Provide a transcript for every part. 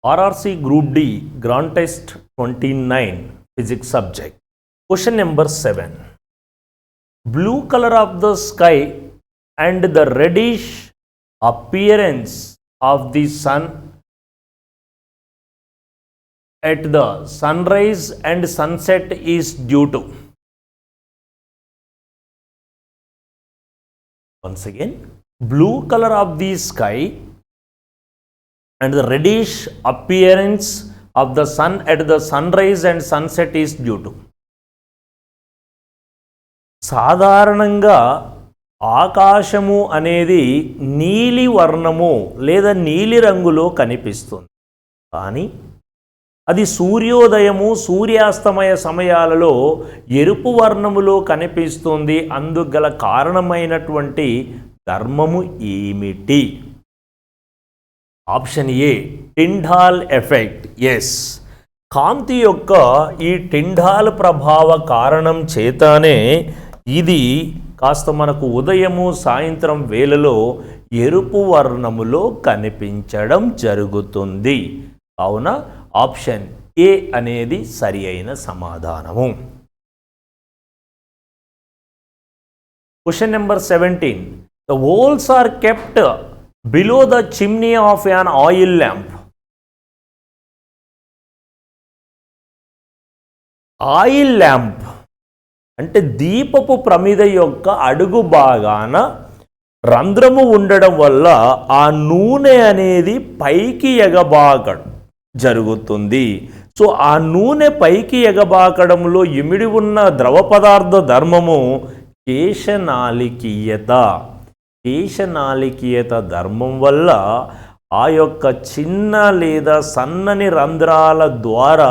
RRC Group D Grand Test 29 Physics subject. Question number 7. Blue color of the sky and the reddish appearance of the sun at the sunrise and sunset is due to. Once again, blue color of the sky and the reddish appearance of the sun at the sunrise and sunset is due to. సాధారణంగా ఆకాశము అనేది నీలి వర్ణము లేదా నీలి రంగులో కనిపిస్తుంది. కానీ అది సూర్యోదయము సూర్యాస్తమయ సమయాలలో ఎరుపు వర్ణములో కనిపిస్తుంది. అందుగల కారణమైనటువంటి ధర్మము ఏమిటి? Option A, Tyndall effect. Yes, కాంతి యొక్క ఈ టిండాల్ ప్రభావ కారణం చేతనే ఇది కాస్త మనకు ఉదయము సాయంత్రం వేళలో ఎరుపు వర్ణములో కనిపించడం జరుగుతుంది. కావున ఆప్షన్ ఏ అనేది సరి అయిన సమాధానము. Question number 17. The holes are kept below the chimney of an oil lamp. Oil lamp అంటే దీపపు ప్రమిద యొక్క అడుగు భాగాన రంధ్రము ఉండడం వల్ల ఆ నూనె అనేది పైకి ఎగబాకడం జరుగుతుంది. సో ఆ నూనె పైకి ఎగబాకడంలో ఇమిడి ఉన్న ద్రవ పదార్థ ధర్మము కేశనాళికీయత. కేశనాళికీయత ధర్మం వల్ల ఆ యొక్క చిన్న లేదా సన్నని రంధ్రాల ద్వారా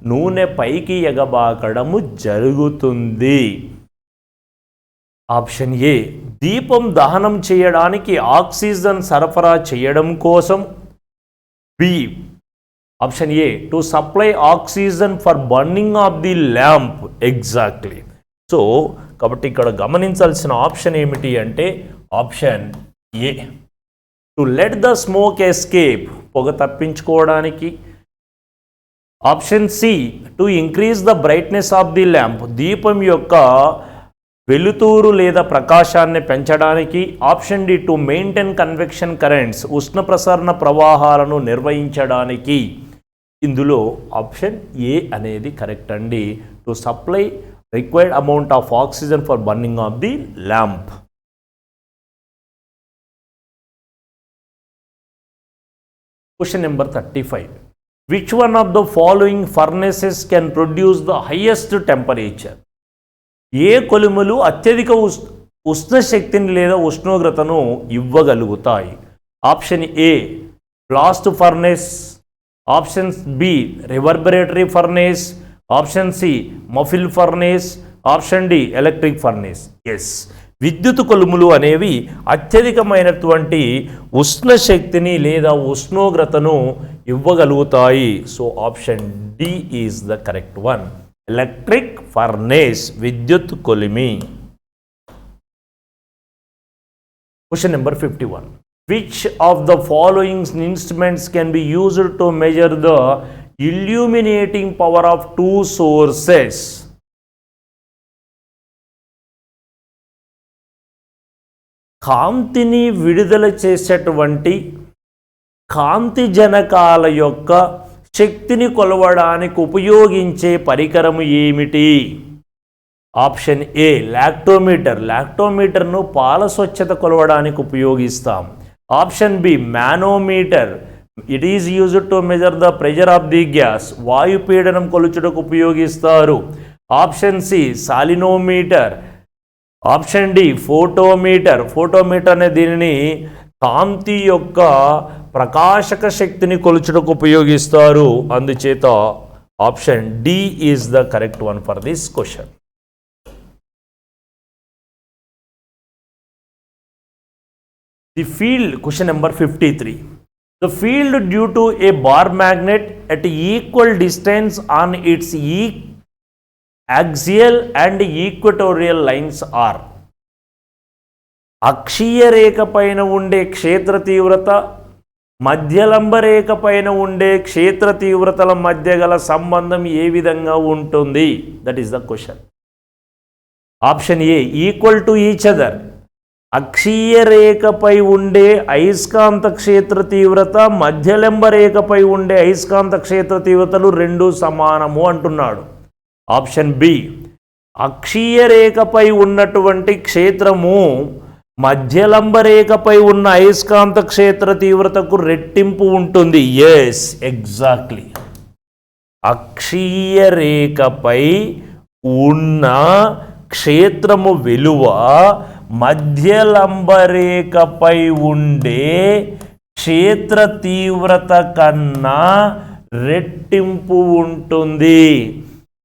నూనె పైకి ఎగబాకడము జరుగుతుంది. ఆప్షన్ ఏ, దీపం దహనం చేయడానికి ఆక్సిజన్ సరఫరా చేయడం కోసం. B, option A, to supply oxygen for burning of the lamp. Exactly. So కాబట్టి ఇక్కడ గమనించాల్సిన ఆప్షన్ ఏమిటి అంటే option A, to let the smoke escape, పొగ తప్పించుకోవడానికి. Option C, to increase the brightness of the lamp, దీపం యొక్క వెలుతురు లేదా ప్రకాశాన్ని పెంచడానికి. Option D, to maintain convection currents, ఉష్ణ ప్రసరణ ప్రవాహాలను నిర్వహించడానికి. ఇందులో ఆప్షన్ ఏ అనేది కరెక్ట్ అండి. To supply required amount of oxygen for burning of the lamp. Question number 35. Which one of the following furnaces can produce the highest temperature? ఏ కొలిములు అత్యధిక ఉష్ణశక్తిని లేదా ఉష్ణోగ్రతను ఇవ్వగలుగుతాయి? Option A, blast furnace. Option B, reverberatory furnace. Option C, muffle furnace. Option D, electric furnace. Yes, విద్యుత్ కొలుములు అనేవి అత్యధికమైనటువంటి ఉష్ణశక్తిని లేదా ఉష్ణోగ్రతను ఇవ్వగలుగుతాయి. So option D is the correct one. Electric furnace, విద్యుత్ కొలిమి. Question number 51. Which of the following instruments can be used to measure the illuminating power of two sources? కాంతిని విడుదల చేసేటువంటి కాంతి జనకాల యొక్క శక్తిని కొలవడానికి ఉపయోగించే పరికరము ఏమిటి? ఆప్షన్ ఏ, లాక్టోమీటర్. లాక్టోమీటర్ను పాల స్వచ్ఛత కొలవడానికి ఉపయోగిస్తాం. Option B, manometer. It is used to measure the pressure of the gas, వాయుపీడనం కొలుచుటకు ఉపయోగిస్తారు. Option C, salinometer. Option D, photometer. Photometer అనే దీనిని కాంతి యొక్క ప్రకాశక శక్తిని కొలుచుటకు ఉపయోగిస్తారు. అందుచేత option D is the correct one for this question. The field, question number 53. The field due to a bar magnet at equal distance on its axial and equatorial lines are. అక్షీయ రేఖ పైన ఉండే క్షేత్ర తీవ్రత మధ్యలంబ రేఖ పైన ఉండే క్షేత్ర తీవ్రతల మధ్య గల సంబంధం ఏ విధంగా ఉంటుంది? That is the question. Option A equal to each other. అక్షీయ రేఖపై ఉండే అయస్కాంత క్షేత్ర తీవ్రత మధ్యలంబ రేఖపై ఉండే అయస్కాంత క్షేత్ర తీవ్రతలు రెండు సమానము అంటున్నాడు. ఆప్షన్ బి అక్షీయ రేఖపై ఉన్నటువంటి క్షేత్రము మధ్యలంబ రేఖపై ఉన్న అయస్కాంత క్షేత్ర తీవ్రతకు రెట్టింపు ఉంటుంది. Yes, exactly. అక్షీయ రేఖపై ఉన్న క్షేత్రము విలువ మధ్యలంబ రేఖపై ఉండే క్షేత్ర తీవ్రత కన్నా రెట్టింపు ఉంటుంది.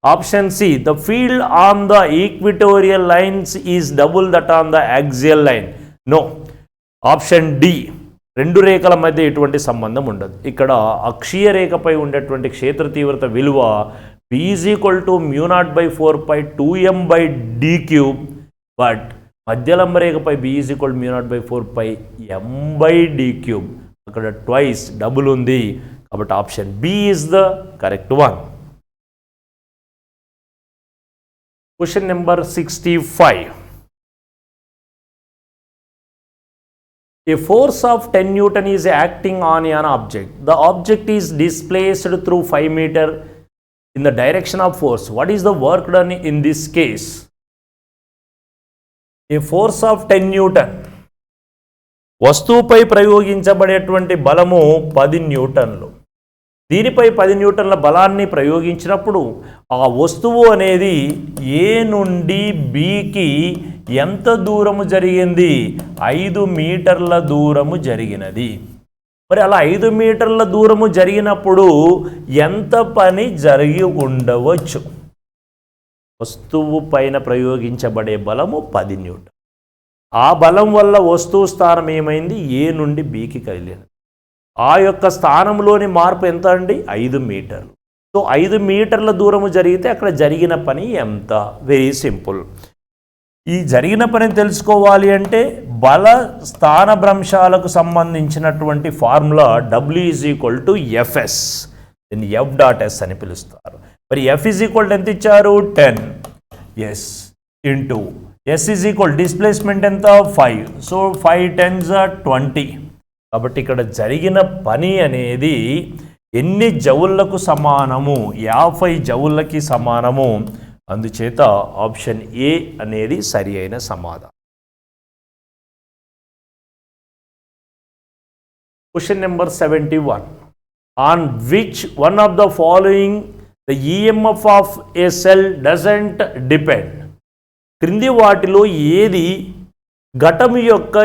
Option C the field on the equatorial lines is double that on the axial line. No. Option D రెండు రేఖల మధ్య ఎటువంటి సంబంధం ఉండదు. ఇక్కడ అక్షీయ రేఖపై ఉండేటువంటి క్షేత్ర తీవ్రత విలువ P is equal to μ0/4π 2m/d³. But మధ్యలంబ రేఖపై B is equal to μ0/4π m/d³. అక్కడ ట్వైస్ డబుల్ ఉంది కాబట్టి option B is the correct one. Question number 65. A force of 10 Newton is acting on an object. The object is displaced through 5 meter in the direction of force. What is the work done in this case? A force of 10 Newton. వస్తువుపై ప్రయోగించబడేటువంటి బలము 10 న్యూటన్లు. దీనిపై 10 న్యూటన్ల బలాన్ని ప్రయోగించినప్పుడు ఆ వస్తువు అనేది ఏ నుండి బికి ఎంత దూరము జరిగింది? 5 మీటర్ల దూరము జరిగినది. మరి అలా 5 మీటర్ల దూరము జరిగినప్పుడు ఎంత పని జరిగి ఉండవచ్చు? వస్తువు పైన ప్రయోగించబడే బలము 10 న్యూటన్. ఆ బలం వల్ల వస్తువు స్థానం ఏమైంది? ఏ నుండి బికి కదిలినది. ఆ యొక్క స్థానంలోని మార్పు ఎంత అండి? 5 మీటర్లు. సో 5 మీటర్ల దూరము జరిగితే అక్కడ జరిగిన పని ఎంత? Very simple. ఈ జరిగిన పని తెలుసుకోవాలి అంటే బల స్థానభ్రంశాలకు సంబంధించినటువంటి ఫార్ములా W=Fs, దీన్ని F.S అని పిలుస్తారు. మరి F ఎంత ఇచ్చారు? 10. ఎస్ ఇంటూ S డిస్ప్లేస్మెంట్ ఎంత? 5. So 5 10s 20. కాబట్టి ఇక్కడ జరిగిన పని అనేది ఎన్ని జౌళ్లకు సమానము? 50 జౌళ్ళకి సమానము. అందుచేత ఆప్షన్ ఏ అనేది సరి అయిన సమాధానం. Question number 71. On which one of the following the EMF of A cell doesn't depend? క్రింది వాటిలో ఏది ఘటం యొక్క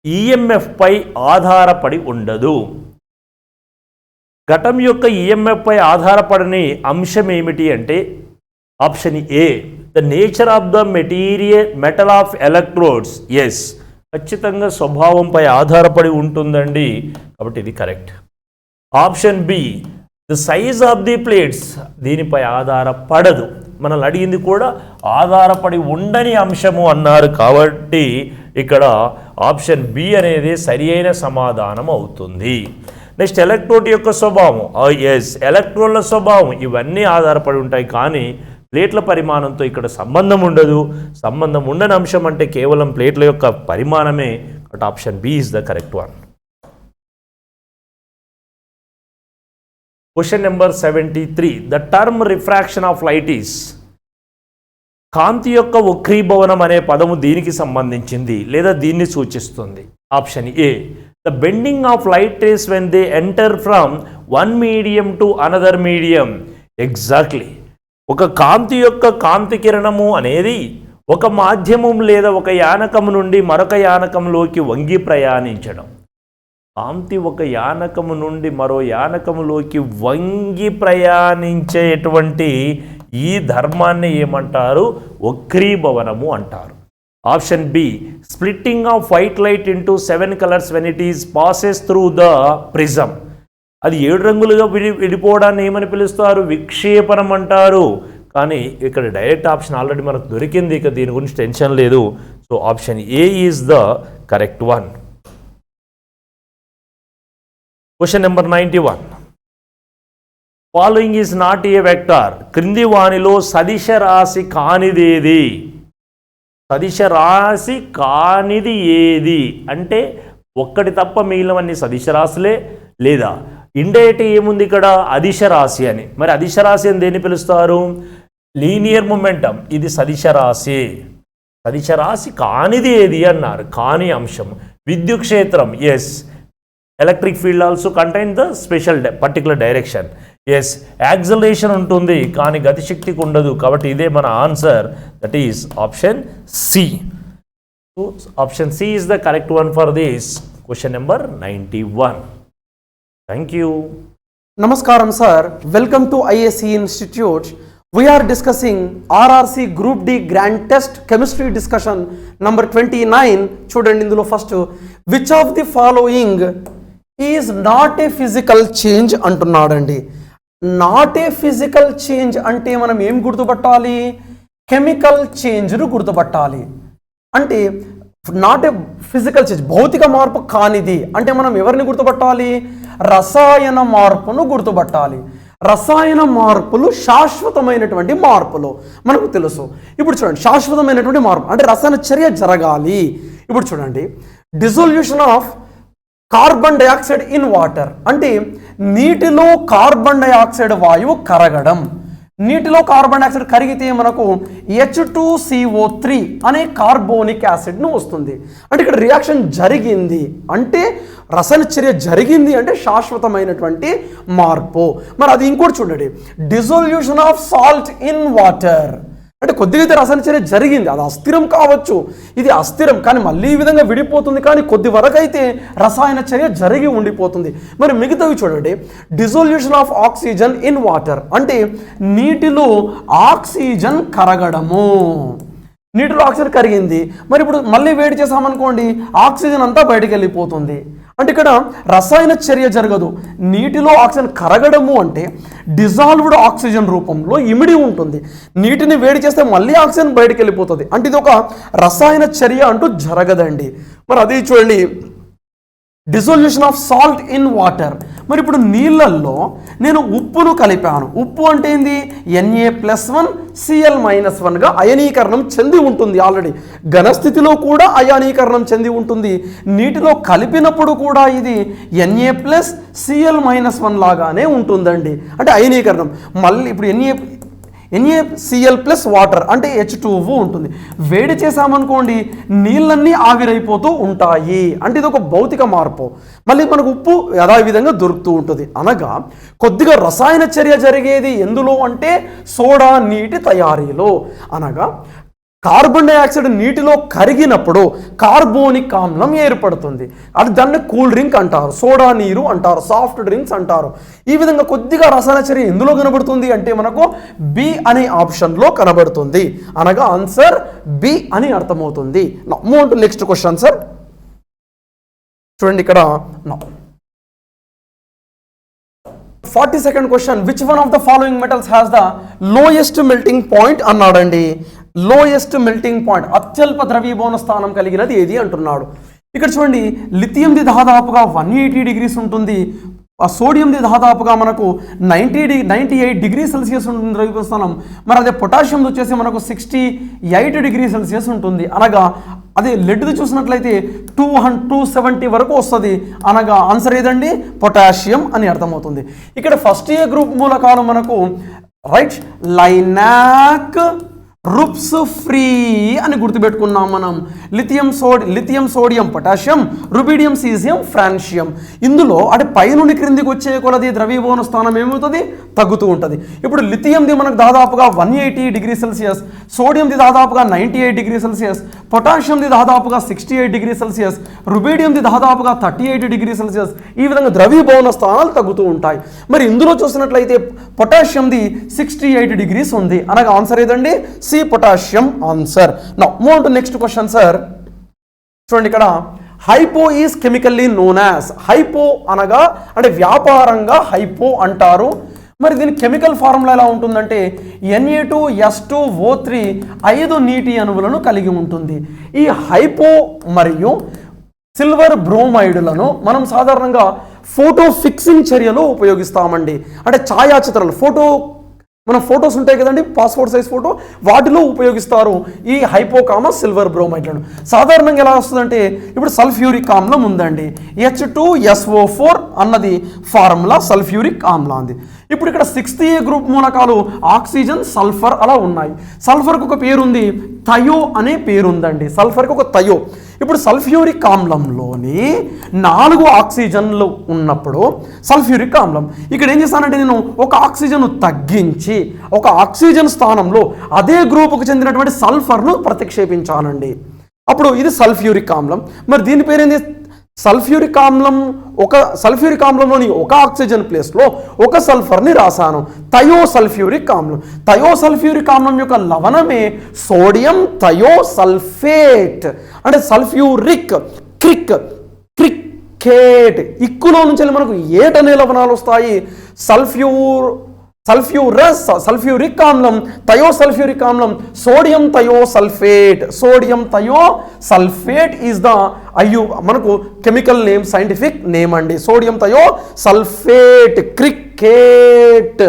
ఈఎంఎఫ్ పై ఆధారపడి ఉండదు? ఘటం యొక్క ఈఎంఎఫ్ పై ఆధారపడని అంశం ఏమిటి అంటే option A the nature of the metal of electrodes. Yes, ఖచ్చితంగా స్వభావంపై ఆధారపడి ఉంటుందండి కాబట్టి ఇది correct. Option B the size of the plates. దీనిపై ఆధారపడదు. మనల్ని అడిగింది కూడా ఆధారపడి ఉండని అంశము అన్నారు కాబట్టి ఇక్కడ ఆప్షన్ బి అనేది సరి అయిన సమాధానం అవుతుంది. నెక్స్ట్ ఎలక్ట్రోడ్ యొక్క స్వభావం. ఎస్, ఎలక్ట్రోడ్ల స్వభావం ఇవన్నీ ఆధారపడి ఉంటాయి కానీ ప్లేట్ల పరిమాణంతో ఇక్కడ సంబంధం ఉండదు. సంబంధం ఉండని అంశం అంటే కేవలం ప్లేట్ల యొక్క పరిమాణమే. But option B is the correct one. Question number 73. The term refraction of light is. కాంతి యొక్క వక్రీభవనం అనే పదము దీనికి సంబంధించింది లేదా దీన్ని సూచిస్తుంది? Option A the bending of light rays when they enter from one medium to another medium. Exactly. ఒక కాంతి యొక్క కాంతి కిరణము అనేది ఒక మాధ్యమం లేదా ఒక యానకం నుండి మరొక యానకంలోకి వంగి ప్రయాణించడం. కాంతి ఒక యానకము నుండి మరో యానకములోకి వంగి ప్రయాణించేటువంటి ఈ ధర్మాన్ని ఏమంటారు? వక్రీభవనము అంటారు. Option B splitting of white light into 7 colours when it is passes through the prism. అది 7 రంగులుగా విడిపోవడాన్ని ఏమని పిలుస్తారు? విక్షేపణం అంటారు. కానీ ఇక్కడ డైరెక్ట్ ఆప్షన్ ఆల్రెడీ మనకు దొరికింది, ఇక దీని గురించి టెన్షన్ లేదు. So option A is the correct one. Question number 91. Following is not A vector. క్రింది వానిలో సదిశ రాశి కానిదేది? సదిశ రాశి కానిది ఏది అంటే ఒక్కటి తప్ప మిగిలినవన్నీ సదిశ రాశులే, లేదా ఇండైరెక్ట్ ఏముంది ఇక్కడ అదిశ రాశి అని. మరి అదిశ రాశి అని దేన్ని పిలుస్తారు? Linear momentum. ఇది సదిశ రాశి. సదిశ రాశి కానిది ఏది అన్నారు, కాని అంశం. విద్యుత్ క్షేత్రం, yes. Electric field also contain the special particular direction, yes. Acceleration ఉంటుంది కానీ గతిశక్తికి ఉండదు, కాబట్టి ఇదే మన ఆన్సర్. That is option C. So option C is the correct one for this question number 91. Thank you. నమస్కారం sir, welcome to IAC institute. We are discussing RRC Group D Grand Test Chemistry Discussion number 29. చూడండి ఇందులో first, which of the following is not a physical change అంటున్నాడండి. Not a physical change అంటే మనం ఏం గుర్తుపట్టాలి? Chemical చేంజ్ను గుర్తుపట్టాలి. అంటే not a physical change, భౌతిక మార్పు కానిది అంటే మనం ఎవరిని గుర్తుపట్టాలి? రసాయన మార్పును గుర్తుపట్టాలి. రసాయన మార్పులు శాశ్వతమైనటువంటి మార్పులు మనకు తెలుసు. ఇప్పుడు చూడండి, శాశ్వతమైనటువంటి మార్పు అంటే రసాయన చర్య జరగాలి. ఇప్పుడు చూడండి, dissolution of carbon dioxide in water అంటే నీటిలో కార్బన్ డైఆక్సైడ్ వాయువు కరగడం. నీటిలో కార్బన్ డైఆక్సైడ్ కరిగితే మనకు H2CO3 అనే కార్బోనిక్ యాసిడ్ను వస్తుంది. అంటే ఇక్కడ రియాక్షన్ జరిగింది అంటే రసాయన చర్య జరిగింది అంటే శాశ్వతమైనటువంటి మార్పు. మరి అది ఇంకోటి చూడండి, dissolution of salt in water అంటే కొద్దిగా అయితే రసాయన చర్య జరిగింది, అది అస్థిరం కావచ్చు, ఇది అస్థిరం కానీ మళ్ళీ ఈ విధంగా విడిపోతుంది, కానీ కొద్ది వరకు అయితే రసాయన చర్య జరిగి ఉండిపోతుంది. మరి మిగతావి చూడండి, dissolution of oxygen in water అంటే నీటిలో ఆక్సిజన్ కరగడము. నీటిలో ఆక్సిజన్ కరిగింది, మరి ఇప్పుడు మళ్ళీ వేడి చేసామనుకోండి ఆక్సిజన్ అంతా బయటకు వెళ్ళిపోతుంది. అంటే ఇక్కడ రసాయన చర్య జరగదు, నీటిలో ఆక్సిజన్ కరగడము అంటే డిజాల్వ్డ్ ఆక్సిజన్ రూపంలో ఇమిడి ఉంటుంది. నీటిని వేడి చేస్తే మళ్ళీ ఆక్సిజన్ బయటకు వెళ్ళిపోతుంది, అంటే ఇది ఒక రసాయన చర్య అంటూ జరగదండి. మరి అది చూడండి, dissolution of salt in water. మరి ఇప్పుడు నీళ్ళల్లో నేను ఉప్పును కలిపాను. ఉప్పు అంటే ఏంది? Na+1 Cl-1గా అయనీకరణం చెంది ఉంటుంది. ఆల్రెడీ ఘనస్థితిలో కూడా అయానీకరణం చెంది ఉంటుంది. నీటిలో కలిపినప్పుడు కూడా ఇది Na+Cl-1 లాగానే ఉంటుందండి, అంటే అయనీకరణం. మళ్ళీ ఇప్పుడు NaCl+ వాటర్ అంటే H2O ఉంటుంది. వేడి చేసామనుకోండి నీళ్ళన్నీ ఆవిరైపోతూ ఉంటాయి, అంటే ఇది ఒక భౌతిక మార్పు. మళ్ళీ మనకు ఉప్పు యథావిధంగా దొరుకుతూ ఉంటుంది. అనగా కొద్దిగా రసాయన చర్య జరిగేది ఎందులో అంటే సోడా నీటి తయారీలో. అనగా కార్బన్ డైఆక్సైడ్ నీటిలో కరిగినప్పుడు కార్బోనిక్ ఆమ్లం ఏర్పడుతుంది, అది దాన్ని కూల్ డ్రింక్ అంటారు, సోడా నీరు అంటారు, సాఫ్ట్ డ్రింక్స్ అంటారు. ఈ విధంగా కొద్దిగా రసాయన చర్య ఎందులో కనబడుతుంది అంటే మనకు బి అనే ఆప్షన్లో కనబడుతుంది. అనగా ఆన్సర్ బి అని అర్థమవుతుంది. Move to next question sir. చూడండి ఇక్కడ 42nd question, which one of the following metals has the lowest melting point అన్నాడండి. లోయెస్ట్ మెల్టింగ్ పాయింట్, అత్యల్ప ద్రవీభవన స్థానం కలిగినది ఏది అంటున్నాడు. ఇక్కడ చూడండి, లిథియంది దాదాపుగా 180 degrees ఉంటుంది, సోడియంది దాదాపుగా మనకు 98 degrees Celsius ఉంటుంది ద్రవీభవన స్థానం. మరి అదే పొటాషియం వచ్చేసి మనకు 68 degrees Celsius ఉంటుంది. అనగా అదే లెడ్ది చూసినట్లయితే 270 వరకు వస్తుంది. అనగా ఆన్సర్ ఏదండి? పొటాషియం అని అర్థమవుతుంది. ఇక్కడ ఫస్ట్ ఏ గ్రూప్ మూలకాలు మనకు రైట్ లైనాక్ రుప్స్ ఫ్రీ అని గుర్తుపెట్టుకున్నాం మనం. Lithium sodium potassium, rubidium caesium francium. ఇందులో అంటే పైనుండి క్రిందికి వచ్చే కొలది ద్రవీభవన స్థానం ఏమవుతుంది? తగ్గుతూ ఉంటుంది. ఇప్పుడు లిథియంది మనకు దాదాపుగా 180 degrees Celsius, సోడియంది దాదాపుగా 98 degrees Celsius, పొటాషియంది దాదాపుగా 68 degrees Celsius, రుబిడియంది దాదాపుగా 38 degrees Celsius. ఈ విధంగా ద్రవీభవన స్థానాలు తగ్గుతూ ఉంటాయి. మరి ఇందులో చూసినట్లయితే పొటాషియంది 68 degrees ఉంది. అనగా ఆన్సర్ ఏదండి? C potassium answer. Now move to next question sir. చూడండి ఇక్కడ hypo is chemically known as. Hypo అనగా అంటే వ్యాపారంగా హైపో అంటారు. మరి దీని కెమికల్ ఫార్ములా ఎలా ఉంటుందంటే Na2S2O3 5 నీటి అణువులను కలిగి ఉంటుంది. ఈ హైపో మరియు సిల్వర్ బ్రోమైడ్లను మనం సాధారణంగా ఫోటో ఫిక్సింగ్ చర్యలో ఉపయోగిస్తామండి. అంటే ఛాయాచిత్రాలు మన ఫొటోస్ ఉంటాయి కదండి, పాస్పోర్ట్ సైజ్ ఫోటో, వాటిలో ఉపయోగిస్తారు ఈ హైపోకామస్ సిల్వర్ బ్రోమైడ్లను. సాధారణంగా ఎలా వస్తుందంటే ఇప్పుడు సల్ఫ్యూరిక్ ఆమ్లం ఉందండి, H2SO4 అన్నది ఫార్ములా సల్ఫ్యూరిక్ ఆమ్లం. ఇప్పుడు ఇక్కడ 6th గ్రూప్ మూలకాలు ఆక్సిజన్, సల్ఫర్ అలా ఉన్నాయి. సల్ఫర్కి ఒక పేరు ఉంది, థయో అనే పేరు ఉందండి. సల్ఫర్కి ఒక థయో. ఇప్పుడు సల్ఫ్యూరిక్ ఆమ్లంలోని 4 ఆక్సిజన్లు ఉన్నప్పుడు సల్ఫ్యూరిక్ ఆమ్లం ఇక్కడ ఏం చేస్తానంటే నేను ఒక ఆక్సిజన్ తగ్గించి ఒక ఆక్సిజన్ స్థానంలో అదే గ్రూపుకు చెందినటువంటి సల్ఫర్ను ప్రతిక్షేపించానండి. అప్పుడు ఇది సల్ఫ్యూరిక్ ఆమ్లం. మరి దీని పేరేంది? సల్ఫ్యూరిక్ ఆమ్లంలోని ఒక ఆక్సిజన్ ప్లేస్లో ఒక సల్ఫర్ని రాశాను, థయోసల్ఫ్యూరిక్ ఆమ్లం. థయోసల్ఫ్యూరిక్ ఆమ్లం యొక్క లవణమే సోడియం థయోసల్ఫేట్. అంటే సల్ఫ్యూరిక్ క్రిక్కేట్ ఇక్కులో నుంచి మనకు ఏట్ అనే లవణాలు వస్తాయి. సల్ఫ్యూరిక్ ఆమ్లం, థయోసల్ఫ్యూరిక్ ఆమ్లం, సోడియం థయోసల్ఫేట్ ఈజ్ ద మనకు కెమికల్ నేమ్, సైంటిఫిక్ నేమ్ అండి. సోడియం థయోసల్ఫేట్ క్రిక్కేట్.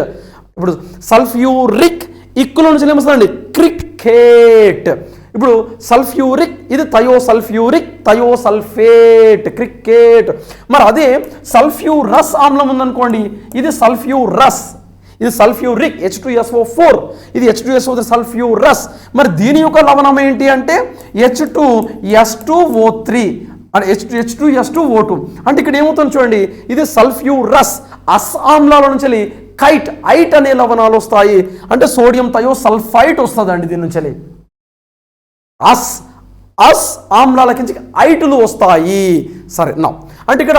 ఇప్పుడు సల్ఫ్యూరిక్ ఇక్కులో నుంచి ఏమొస్తుందండి? క్రిక్కేట్. ఇప్పుడు సల్ఫ్యూరిక్ ఇది థయోసల్ఫేట్ క్రిక్కేట్. మరి అదే సల్ఫ్యూరస్ ఆమ్లం ఉందనుకోండి, ఇది సల్ఫ్యూరస్, ఇది సల్ఫ్యూరిక్ H2SO4, ఇది H2SO3 సల్ఫ్యూరస్. మరి దీని యొక్క లవణం ఏంటి అంటే H2S2O3 అంటే H2S2O2. అంటే ఇక్కడ ఏమవుతుంది చూడండి, ఇది సల్ఫ్యూరస్. అస్ ఆమ్లాల నుంచి ఐట్ అనే లవణాలు వస్తాయి. అంటే సోడియం థయోసల్ఫైట్ వస్తుందండి దీని నుంచి. అస్ ఆమ్లాల కింద ఐటులు వస్తాయి. సరే నా అంటే ఇక్కడ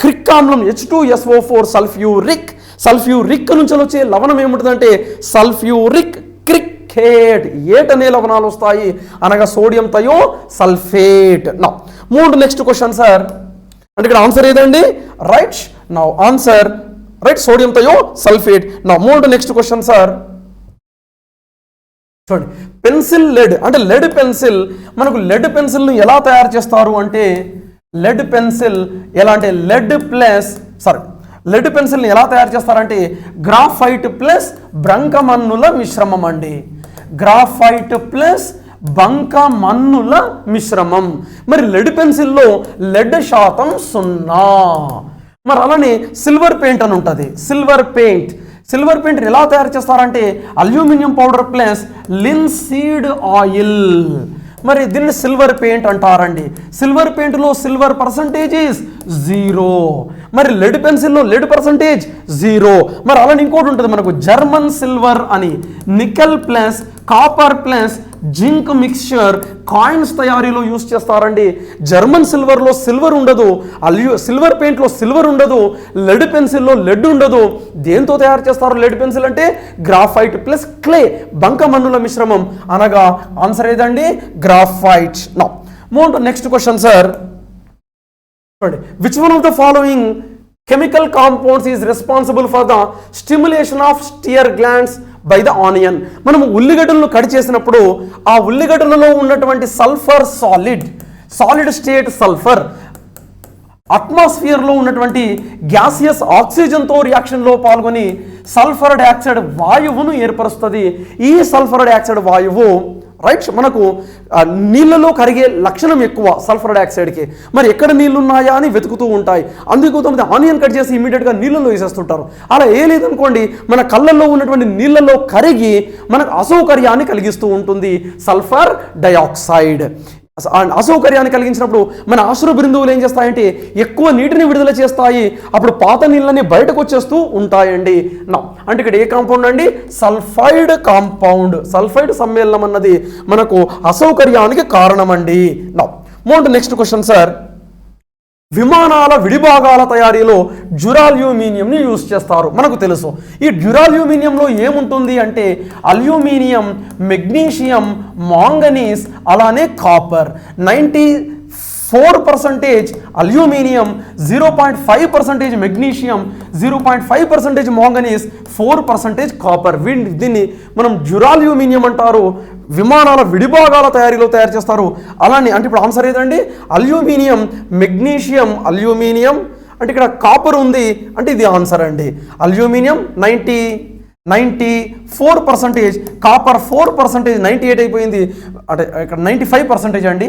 క్రిక్ ఆమ్లం H2SO4 సల్ఫ్యూరిక్ నుంచి వచ్చే లవణం ఏముంటుందంటే సల్ఫ్యూరిక్ క్రిక్కేట్. ఏట్ అనే లవణాలు వస్తాయి, అనగా సోడియం థయోసల్ఫేట్. నా నెక్స్ట్ క్వశ్చన్ సార్. అంటే ఇక్కడ ఆన్సర్ ఏదండి? రైట్. నా ఆన్సర్ రైట్, సోడియం థయోసల్ఫేట్. నా నెక్స్ట్ క్వశ్చన్ సార్. చూడండి, పెన్సిల్ లెడ్ అంటే లెడ్ పెన్సిల్. మనకు లెడ్ పెన్సిల్ని ఎలా తయారు చేస్తారు అంటే లెడ్ పెన్సిల్ని ఎలా తయారు చేస్తారంటే గ్రాఫైట్ ప్లస్ బంకమన్నుల మిశ్రమం అండి. గ్రాఫైట్ ప్లస్ బంకమన్నుల మిశ్రమం. మరి లెడ్ పెన్సిల్లో లెడ్ శాతం 0. మరి అలానే సిల్వర్ పెయింట్ అని ఉంటుంది. సిల్వర్ పెయింట్ ఎలా తయారు చేస్తారంటే aluminium powder plus linseed oil. మరి దీన్ని సిల్వర్ పెయింట్ అంటారండి. సిల్వర్ పెయింట్లో సిల్వర్ పర్సంటేజ్ 0. మరి లెడ్ పెన్సిల్లో లెడ్ పర్సంటేజ్ 0. మరి అలానే ఇంకోటి ఉంటుంది మనకు జర్మన్ సిల్వర్ అని. Nickel plus copper plus zinc mixture coins తయారీలో యూస్ చేస్తారండి. జర్మన్ సిల్వర్లో సిల్వర్ ఉండదు, సిల్వర్ పెయింట్లో సిల్వర్ ఉండదు, లెడ్ పెన్సిల్లో లెడ్ ఉండదు. దేంతో తయారు చేస్తారు లెడ్ పెన్సిల్ అంటే గ్రాఫైట్ ప్లస్ క్లే, బంకమన్నుల మిశ్రమం, అనగా ఆన్సర్ ఏదండి? Graphite. Now move to next question sir. Which one of the following chemical compounds is responsible for the stimulation of tear glands by the onion? మనం ఉల్లిగడ్డలను cut చేసినప్పుడు ఆ ఉల్లిగడ్డలలో ఉన్నటువంటి sulphur solid state sulphur అట్మాస్ఫియర్లో ఉన్నటువంటి gaseous ఆక్సిజన్తో రియాక్షన్లో పాల్గొని sulphur dioxide వాయువును ఏర్పరుస్తుంది. ఈ sulphur dioxide వాయువు రైట్ మనకు నీళ్ళలో కరిగే లక్షణం ఎక్కువ సల్ఫర్ డయాక్సైడ్కి. మరి ఎక్కడ నీళ్ళు ఉన్నాయా అని వెతుకుతూ ఉంటాయి. అందుకు కొంతమంది ఆనియన్ కట్ చేసి ఇమీడియట్గా నీళ్ళలో వేసేస్తుంటారు. అలా ఏ లేదనుకోండి, మన కళ్ళల్లో ఉన్నటువంటి నీళ్ళలో కరిగి మనకు అసౌకర్యాన్ని కలిగిస్తూ ఉంటుంది సల్ఫర్ డయాక్సైడ్. అసౌకర్యాన్ని కలిగించినప్పుడు మన ఆశ్రు బిందువులు ఏం చేస్తాయంటే ఎక్కువ నీటిని విడుదల చేస్తాయి. అప్పుడు పాత నీళ్ళని బయటకు వచ్చేస్తూ ఉంటాయండి. అంటే ఇక్కడ ఏ కాంపౌండ్ అండి? Sulphide compound. సల్ఫైడ్ సమ్మేళనం అన్నది మనకు అసౌకర్యానికి కారణమండి. Next question sir. విమానాల విడిభాగాల తయారీలో డ్యూరాల్యూమినియంని యూజ్ చేస్తారు, మనకు తెలుసు. ఈ డ్యూరాల్యూమినియంలో ఏముంటుంది అంటే అల్యూమినియం, మెగ్నీషియం, మాంగనీస్, అలానే copper. 94% aluminium, 0.5% magnesium, 0.5% manganese, 4% copper. దీన్ని మనం డ్యూరాల్యూమినియం అంటారు. విమానాల విడిభాగాల తయారీలో తయారు చేస్తారు. అలానే అంటే ఇప్పుడు ఆన్సర్ ఏదండి? అల్యూమినియం, మెగ్నీషియం, అంటే ఇక్కడ కాపర్ ఉంది అంటే ఇది ఆన్సర్ అండి. అల్యూమినియం 94%, కాపర్ 4%, 98 అయిపోయింది. అంటే ఇక్కడ 95% అండి.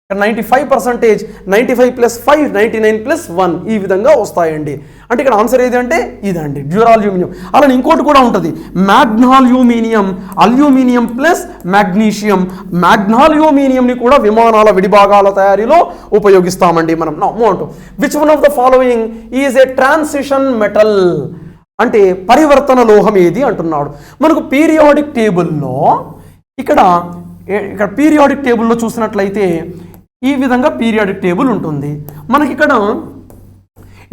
ఇక్కడ 95%, 95 + 5 99 + 1 ఈ విధంగా వస్తాయండి. అంటే ఇక్కడ ఆన్సర్ ఏది అంటే ఇదండి డ్యూరాల్యూమినియం. అలానే ఇంకోటి కూడా ఉంటుంది మ్యాగ్నాల్యూమినియం, అల్యూమినియం ప్లస్ మ్యాగ్నీషియం. మ్యాగ్నాల్యూమినియంని కూడా విమానాల విడిభాగాల తయారీలో ఉపయోగిస్తామండి మనం. No which one of the following is a transition metal? అంటే పరివర్తన లోహం ఏది అంటున్నాడు. మనకు పీరియాడిక్ టేబుల్లో ఇక్కడ పీరియాడిక్ టేబుల్లో చూసినట్లయితే ఈ విధంగా పీరియాడిక్ టేబుల్ ఉంటుంది. మనకి ఇక్కడ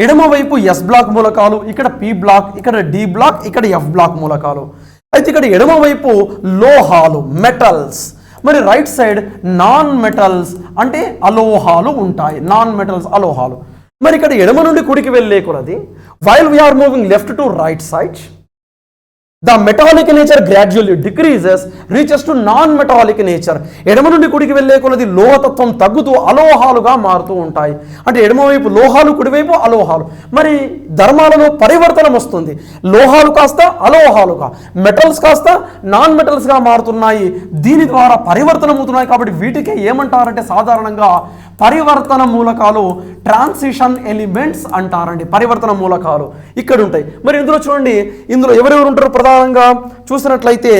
ఎడమవైపు ఎస్ బ్లాక్ మూలకాలు, ఇక్కడ పి బ్లాక్, ఇక్కడ డి బ్లాక్, ఇక్కడ ఎఫ్ బ్లాక్ మూలకాలు. అయితే ఇక్కడ ఎడమవైపు లోహాలు మెటల్స్, మరి రైట్ సైడ్ నాన్ మెటల్స్ అంటే అలోహాలు ఉంటాయి. నాన్ మెటల్స్ అలోహాలు. మరి ఇక్కడ ఎడమ నుండి కుడికి వెళ్ళే కొలది while we're moving left to right side the metallic nature gradually decreases, reaches to non-metallic nature. ఎడమ నుండి కుడికి వెళ్ళే కొలది లోహతత్వం తగ్గుతూ అలోహాలుగా మారుతూ ఉంటాయి. అంటే ఎడమవైపు లోహాలు, కుడివైపు అలోహాలు. మరి ధర్మాలలో పరివర్తనం వస్తుంది. లోహాలు కాస్త అలోహాలుగా, మెటల్స్ కాస్త నాన్ మెటల్స్గా మారుతున్నాయి. దీని ద్వారా పరివర్తనం అవుతున్నాయి. కాబట్టి వీటికి ఏమంటారంటే సాధారణంగా పరివర్తన మూలకాలు, ట్రాన్సిషన్ ఎలిమెంట్స్ అంటారండి. పరివర్తన మూలకాలు ఇక్కడ ఉంటాయి. మరి ఇందులో చూడండి, ఇందులో ఎవరెవరు ఉంటారు ప్రధానంగా చూసినట్లయితే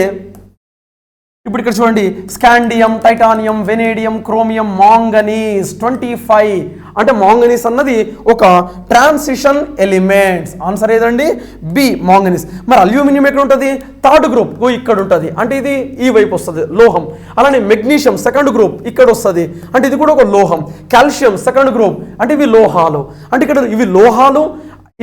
ఇప్పుడు ఇక్కడ చూడండి scandium, titanium, vanadium, chromium, manganese 25. అంటే మాంగనీస్ అన్నది ఒక ట్రాన్సిషన్ ఎలిమెంట్స్. ఆన్సర్ ఏదండి బి మాంగనీస్. మరి అల్యూమినియం ఎక్కడ ఉంటుంది? థర్డ్ గ్రూప్ ఇక్కడ ఉంటుంది. అంటే ఇది ఈ వైపు వస్తుంది లోహం. అలానే మెగ్నీషియం సెకండ్ గ్రూప్ ఇక్కడ వస్తుంది. అంటే ఇది కూడా ఒక లోహం. కాల్షియం సెకండ్ గ్రూప్ అంటే ఇవి లోహాలు. అంటే ఇక్కడ ఇవి లోహాలు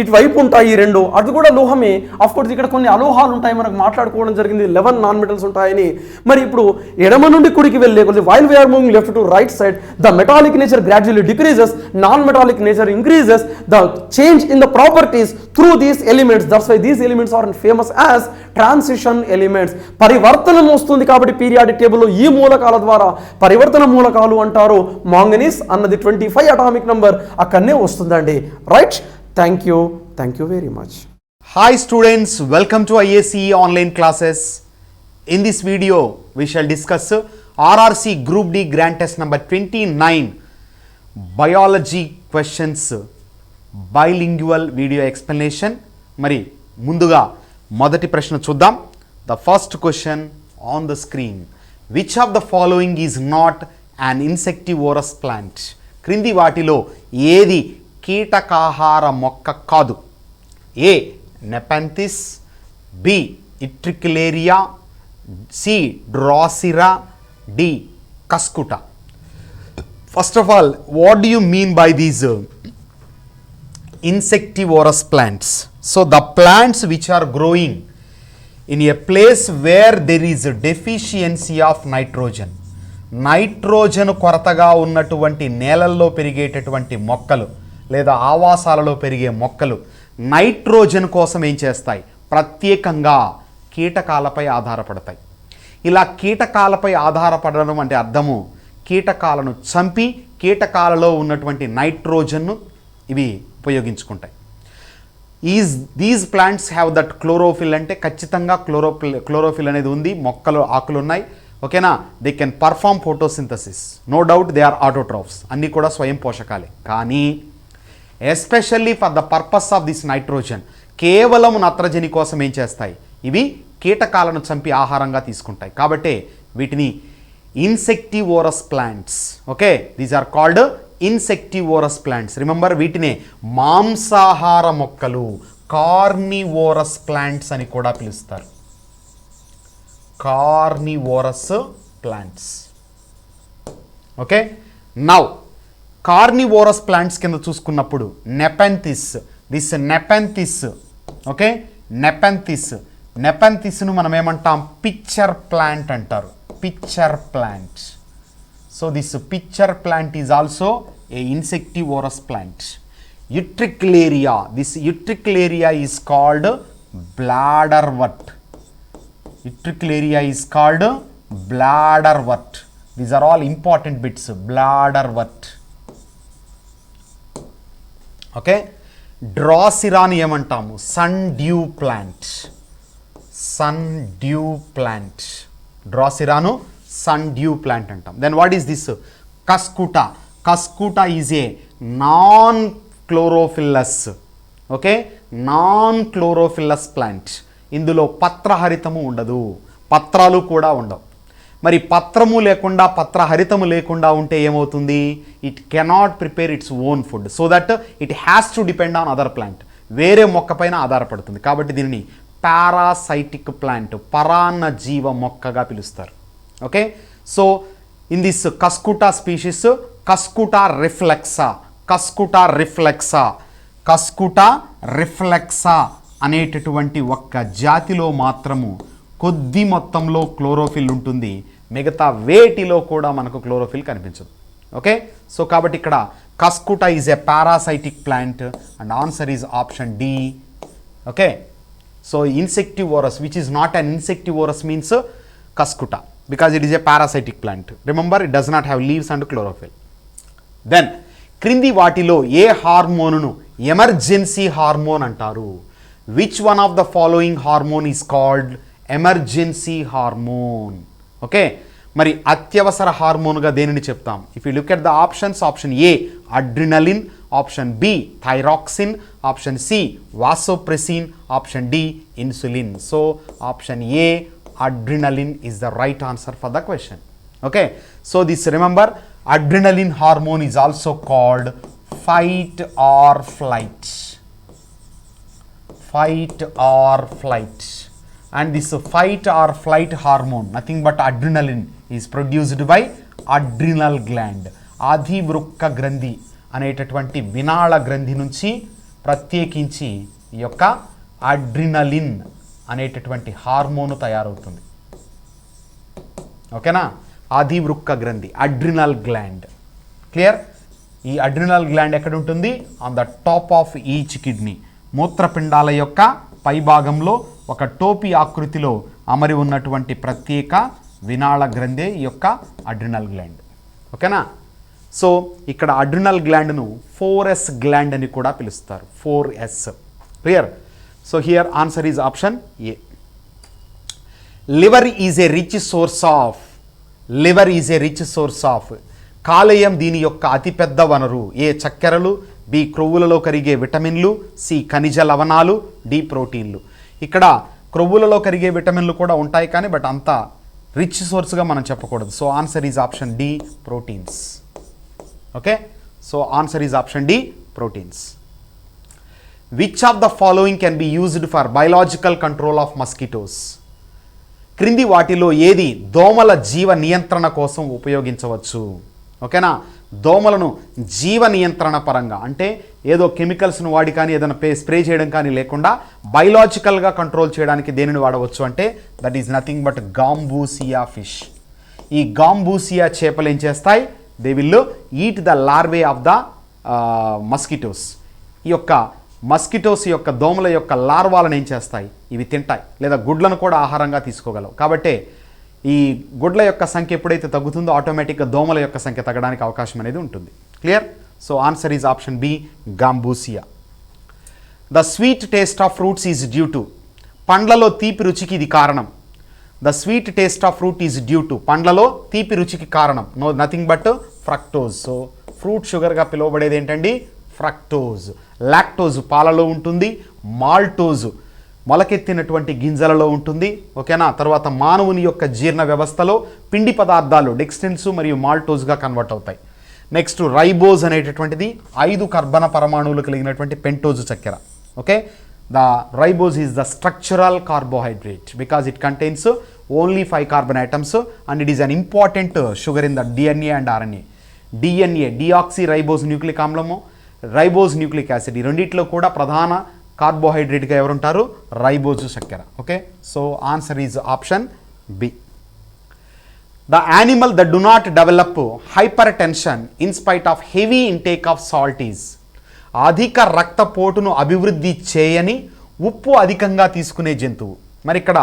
ఇటువైపు ఉంటాయి ఈ రెండు, అది కూడా లోహమే. ఆఫ్ కోర్స్ ఇక్కడ కొన్ని అలోహాలు ఉంటాయి, మనకు మాట్లాడుకోవడం జరిగింది 11 నాన్ మెటల్స్ ఉంటాయని. మరి ఇప్పుడు ఎడమ నుండి కుడికి వెళ్ళే కొద్ది while we're moving left to right side the metallic nature gradually decreases, non metallic nature increases, the change in the properties through these elements. That's why these elements are famous as transition elements. పరివర్తనం వస్తుంది కాబట్టి periodic టేబుల్లో ఈ మూలకాల ద్వారా పరివర్తన మూలకాలు అంటారు. మాంగనీస్ అన్నది 25 అటామిక్ నంబర్ అక్కడనే వస్తుందండి. Right, thank you very much. Hi students, welcome to IACE online classes. In this video we shall discuss RRC Group D Grand Test number 29 biology questions bilingual video explanation. మరి ముందుగా మొదటి ప్రశ్న చూద్దాం. The first question on the screen, which of the following is not an insectivorous plant? క్రింది వాటిలో ఏది కీటకాహార మొక్క కాదు? A Nepenthes, B Utricularia, C Drosera, D Cuscuta. First of all, what do you mean by these insectivorous plants? So the plants which are growing in a place where there is a deficiency of nitrogen, nitrogen కొరతగా ఉన్నటువంటి నేలల్లో పెరిగేటటువంటి మొక్కలు లేదా ఆవాసాలలో పెరిగే మొక్కలు nitrogen కోసం ఏం చేస్తాయి? ప్రత్యేకంగా కీటకాలపై ఆధారపడతాయి. ఇలా కీటకాలపై ఆధారపడడం అంటే అర్థము కీటకాలను చంపి కీటకాలలో ఉన్నటువంటి నైట్రోజన్ను ఇవి ఉపయోగించుకుంటాయి. These plants have that chlorophyll. అంటే ఖచ్చితంగా క్లోరోఫిల్ అనేది ఉంది, మొక్కలు ఆకులు ఉన్నాయి. ఓకేనా? They can perform photosynthesis, no doubt they are autotrophs, అన్నీ కూడా స్వయం పోషకాలే. కానీ especially for the purpose of this nitrogen, కేవలం నత్రజని కోసం ఏం చేస్తాయి? ఇవి కీటకాలను చంపి ఆహారంగా తీసుకుంటాయి. కాబట్టి వీటిని insectivorous plants. Okay, these are called insectivorous plants. Remember, వీటినే మాంసాహార మొక్కలు, కార్నివోరస్ ప్లాంట్స్ అని కూడా పిలుస్తారు. Carnivorous plants. Okay, now carnivorous plants కింద చూసుకున్నప్పుడు నెపెంథిస్, దిస్ నెపెంథిస్. ఓకే, నెపెంథిస్ను మనం ఏమంటాం? పిక్చర్ ప్లాంట్ అంటారు. Pitcher plant. So this pitcher plant is also a insectivorous plant. Utricularia, this Utricularia is called bladderwort. Utricularia is called bladderwort. These are all important bits. Bladderwort. Okay. డ్రాసిరాని ఏమంటాము? Sundew plant. Sundew plant. డ్రాసిరాను sundew plant అంటాం. Then what is this? Cuscuta. Cuscuta is a non chlorophyllous. Okay, non chlorophyllous plant. ఇందులో పత్రహరితము ఉండదు, పత్రాలు కూడా ఉండవు. మరి పత్రము లేకుండా, పత్రహరితము లేకుండా ఉంటే ఏమవుతుంది? It cannot prepare its own food, so that it has to depend on other plant. వేరే మొక్క పైన ఆధారపడుతుంది. కాబట్టి దీనిని పారాసైటిక్ ప్లాంట్, పరాన్న జీవ మొక్కగా పిలుస్తారు. Okay, so in this Cuscuta species, Cuscuta reflexa, Cuscuta reflexa, Cuscuta reflexa అనేటటువంటి ఒక్క జాతిలో మాత్రము కొద్ది మొత్తంలో క్లోరోఫిల్ ఉంటుంది. మిగతా వేటిలో కూడా మనకు క్లోరోఫిల్ కనిపించదు. ఓకే, సో కాబట్టి ఇక్కడ Cuscuta is a parasitic plant and answer is option D. Okay, so insectivorous, which is not an insectivorous means Cuscuta, because it is a parasitic plant. Remember, it does not have leaves and chlorophyll. Then క్రింది వాటిలో ఏ హార్మోన్ను emergency hormone అంటారు? Which one of the following hormone is called emergency hormone? Okay, మరి అత్యవసర హార్మోన్గా దేనిని చెప్తాం? If you look at the options, option A adrenaline, option B thyroxine, option C vasopressin, option D insulin. So option A adrenaline is the right answer for the question. Okay, so this, remember, adrenaline hormone is also called fight or flight. Fight or flight. And this fight or flight hormone, nothing but adrenaline, is produced by adrenal gland. ఆధివృక్క గ్రంథి అనేటటువంటి వినాళ గ్రంథి నుంచి ప్రత్యేకించి ఈ యొక్క adrenaline అనేటటువంటి hormone తయారవుతుంది. ఓకేనా? ఆదివృక్క గ్రంథి, అడ్రినల్ గ్లాండ్. క్లియర్? ఈ అడ్రినల్ గ్లాండ్ ఎక్కడ ఉంటుంది? On the top of each kidney. మూత్రపిండాల యొక్క పై భాగంలో ఒక టోపీ ఆకృతిలో అమరి ఉన్నటువంటి ప్రత్యేక వినాళ గ్రంథే ఈ యొక్క అడ్రినల్ గ్లాండ్. ఓకేనా? సో ఇక్కడ అడ్రినల్ గ్లాండ్ను 4S గ్లాండ్ అని కూడా పిలుస్తారు. 4S. Clear? So here answer is option A. Liver is a rich source of. Liver is a rich source of. కాలేయం దీని యొక్క అతిపెద్ద వనరు. ఏ చక్కెరలు, బి క్రొవ్వులలో కరిగే విటమిన్లు, సి ఖనిజ లవణాలు, డి ప్రోటీన్లు. ఇక్కడ క్రొవ్వులలో కరిగే విటమిన్లు కూడా ఉంటాయి కానీ బట్ అంత రిచ్ సోర్స్గా మనం చెప్పకూడదు. So answer is option D proteins. Okay, so answer is option D proteins. Which of the following can be used for biological control of mosquitoes? క్రింది వాటిలో ఏది దోమల జీవ నియంత్రణ కోసం ఉపయోగించవచ్చు? ఓకేనా? దోమలను జీవ నియంత్రణ పరంగా అంటే ఏదో కెమికల్స్ను వాడి కానీ ఏదైనా స్ప్రే చేయడం కానీ లేకుండా బయలాజికల్గా కంట్రోల్ చేయడానికి దేనిని వాడవచ్చు అంటే that is nothing but gambusia fish. ఈ గాంబూసియా చేపలు ఏం చేస్తాయి? They will eat the larvae of the mosquitoes. ఈ యొక్క మస్కిటోస్ యొక్క దోమల యొక్క లార్వాలను ఏం చేస్తాయి? ఇవి తింటాయి, లేదా గుడ్లను కూడా ఆహారంగా తీసుకోగలవు. కాబట్టి ఈ గుడ్ల యొక్క సంఖ్య ఎప్పుడైతే తగ్గుతుందో ఆటోమేటిక్గా దోమల యొక్క సంఖ్య తగ్గడానికి అవకాశం అనేది ఉంటుంది. Clear? So answer is option B gambusia. The sweet taste of fruits is due to. పండ్లలో తీపి రుచికి ఇది కారణం. The sweet taste of fruit is due to. పండ్లలో తీపి రుచికి కారణం nothing but fructose. So fruit షుగర్గా పిలువబడేది ఏంటండి? ఫ్రక్టోజ్. లాక్టోజ్ పాలలో ఉంటుంది. మాల్టోజ్ మొలకెత్తినటువంటి గింజలలో ఉంటుంది. ఓకేనా? తర్వాత మానవుని యొక్క జీర్ణ వ్యవస్థలో పిండి పదార్థాలు డెక్స్టిన్స్ మరియు మాల్టోజ్గా కన్వర్ట్ అవుతాయి. నెక్స్ట్ రైబోజ్ అనేటటువంటిది 5 కర్బన పరమాణువులు కలిగినటువంటి పెంటోజ్ చక్కెర. Okay, the ribose is the structural carbohydrate because it contains only 5 carbon items and it is an important sugar in the DNA and RNA. DNA deoxy ribose nucleic ఆమ్లము, ribose nucleic acid, ఈ రెండిట్లో కూడా ప్రధాన కార్బోహైడ్రేట్గా ఎవరుంటారు? Ribose చక్కెర. Okay, so answer is option B. The animal that do not develop hyper tension in spite of heavy intake of salt is. అధిక రక్తపోటును అభివృద్ధి చేయని ఉప్పు అధికంగా తీసుకునే జంతువు. మరి ఇక్కడ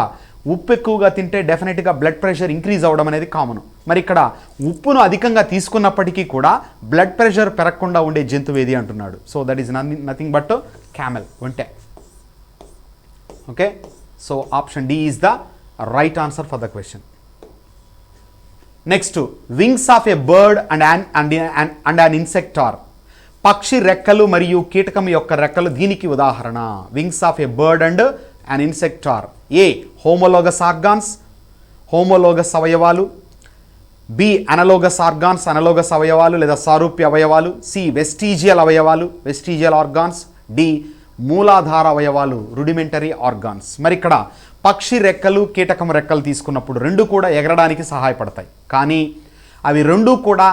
ఉప్పు ఎక్కువగా తింటే డెఫినెట్గా బ్లడ్ ప్రెషర్ ఇంక్రీజ్ అవ్వడం అనేది కామన్. మరి ఇక్కడ ఉప్పును అధికంగా తీసుకున్నప్పటికీ కూడా బ్లడ్ ప్రెషర్ పెరగకుండా ఉండే జంతువు ఏది అంటున్నాడు. So that is nothing but camel, ఒంటె. Okay, so option D is the right answer for the question. Next, wings of a bird and an insect are. పక్షి రెక్కలు మరియు కీటకం యొక్క రెక్కలు దీనికి ఉదాహరణ. Wings of a bird and an insect are A homologous organs, homologous అవయవాలు, B analogous organs, analogous అవయవాలు లేదా సారూప్య అవయవాలు, సి వెస్టీజియల్ అవయవాలు, వెస్టీజియల్ ఆర్గాన్స్, డి మూలాధార అవయవాలు, రుడిమెంటరీ ఆర్గాన్స్. మరి ఇక్కడ పక్షి రెక్కలు కీటకం రెక్కలు తీసుకున్నప్పుడు రెండు కూడా ఎగరడానికి సహాయపడతాయి, కానీ అవి రెండు కూడా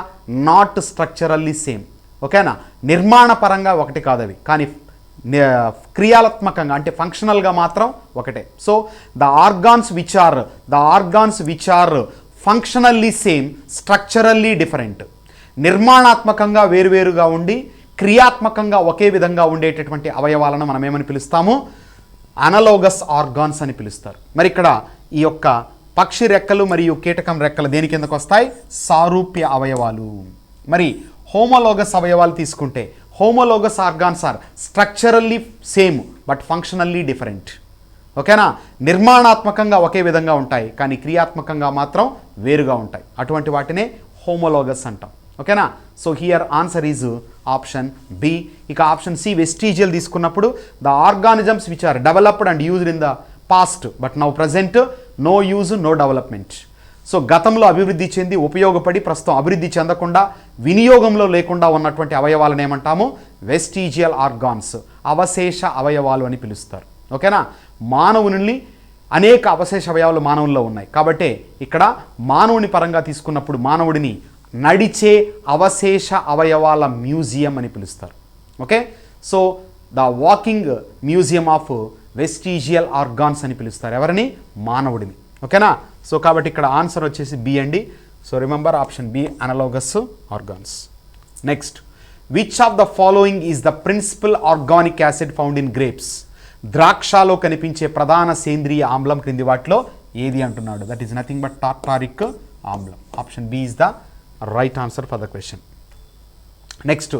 నాట్ స్ట్రక్చరల్లీ సేమ్. ఓకేనా, నిర్మాణపరంగా ఒకటి కాదు అవి, కానీ క్రియాత్మకంగా అంటే ఫంక్షనల్గా మాత్రం ఒకటే. So the organs which are functionally same, structurally different. నిర్మాణాత్మకంగా వేరువేరుగా ఉండి క్రియాత్మకంగా ఒకే విధంగా ఉండేటటువంటి అవయవాలను మనం ఏమని పిలుస్తాము? అనలోగస్ ఆర్గాన్స్ అని పిలుస్తారు. మరి ఇక్కడ ఈ యొక్క పక్షి రెక్కలు మరియు కీటకం రెక్కలు దేని కిందకు వస్తాయి? సారూప్య అవయవాలు. మరి హోమోలోగస్ అవయవాలు తీసుకుంటే homologous organs are structurally same but functionally different. ఓకేనా, నిర్మాణాత్మకంగా ఒకే విధంగా ఉంటాయి కానీ క్రియాత్మకంగా మాత్రం వేరుగా ఉంటాయి. అటువంటి వాటినే హోమోలోగస్ అంటాం. ఓకేనా, so here answer is option B. ఇక ఆప్షన్ సి వెస్టీజియల్ తీసుకున్నప్పుడు the organisms which are developed and used in the past but now present no use no development. So గతంలో అభివృద్ధి చెంది ఉపయోగపడి ప్రస్తుతం అభివృద్ధి చెందకుండా వినియోగంలో లేకుండా ఉన్నటువంటి అవయవాలను ఏమంటాము? వెస్టీజియల్ ఆర్గాన్స్, అవశేష అవయవాలు అని పిలుస్తారు. ఓకేనా, మానవుని అనేక అవశేష అవయవాలు మానవుల్లో ఉన్నాయి కాబట్టి ఇక్కడ మానవుని పరంగా తీసుకున్నప్పుడు మానవుడిని నడిచే అవశేష అవయవాల మ్యూజియం అని పిలుస్తారు. Okay, so the walking museum of vestigial organs అని పిలుస్తారు. ఎవరిని? మానవుడిని. ఓకేనా, సో కాబట్టి ఇక్కడ ఆన్సర్ వచ్చేసి బి అండి. So remember option B, analogous organs. Next, which of the following is the principal organic acid found in grapes. ద్రాక్షలో కనిపించే ప్రధాన సేంద్రియ ఆమ్లం క్రింది వాటిలో ఏది అంటున్నాడు? That is nothing but tartaric ఆమ్లం. Option B is the right answer for the question. Next,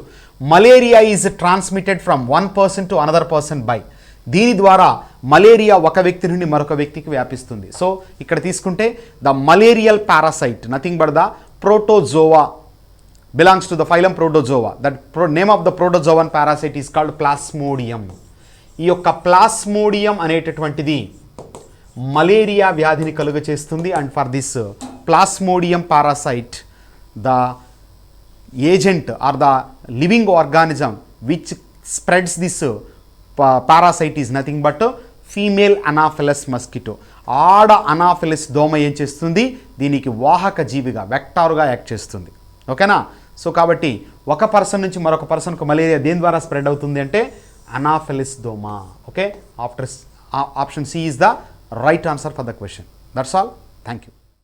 malaria is transmitted from one person to another person by. దీని ద్వారా మలేరియా ఒక వ్యక్తి నుండి మరొక వ్యక్తికి వ్యాపిస్తుంది. సో ఇక్కడ తీసుకుంటే the malarial parasite nothing but the protozoa belongs to the phylum protozoa. That name of the protozoan parasite is called plasmodium. ఈ యొక్క ప్లాస్మోడియం అనేటటువంటిది మలేరియా వ్యాధిని కలుగ చేస్తుంది. And for this plasmodium parasite the agent or the living organism which spreads this parasite is nothing but female Anopheles mosquito. ఆడ Anopheles దోమ ఏం చేస్తుంది? దీనికి వాహక జీవిగా వెక్టార్గా యాక్ట్ చేస్తుంది. ఓకేనా, సో కాబట్టి ఒక పర్సన్ నుంచి మరొక పర్సన్కు మలేరియా దేని ద్వారా స్ప్రెడ్ అవుతుంది అంటే అనాఫిలిస్ దోమ. Okay, option C is the right answer for the question. That's all. Thank you.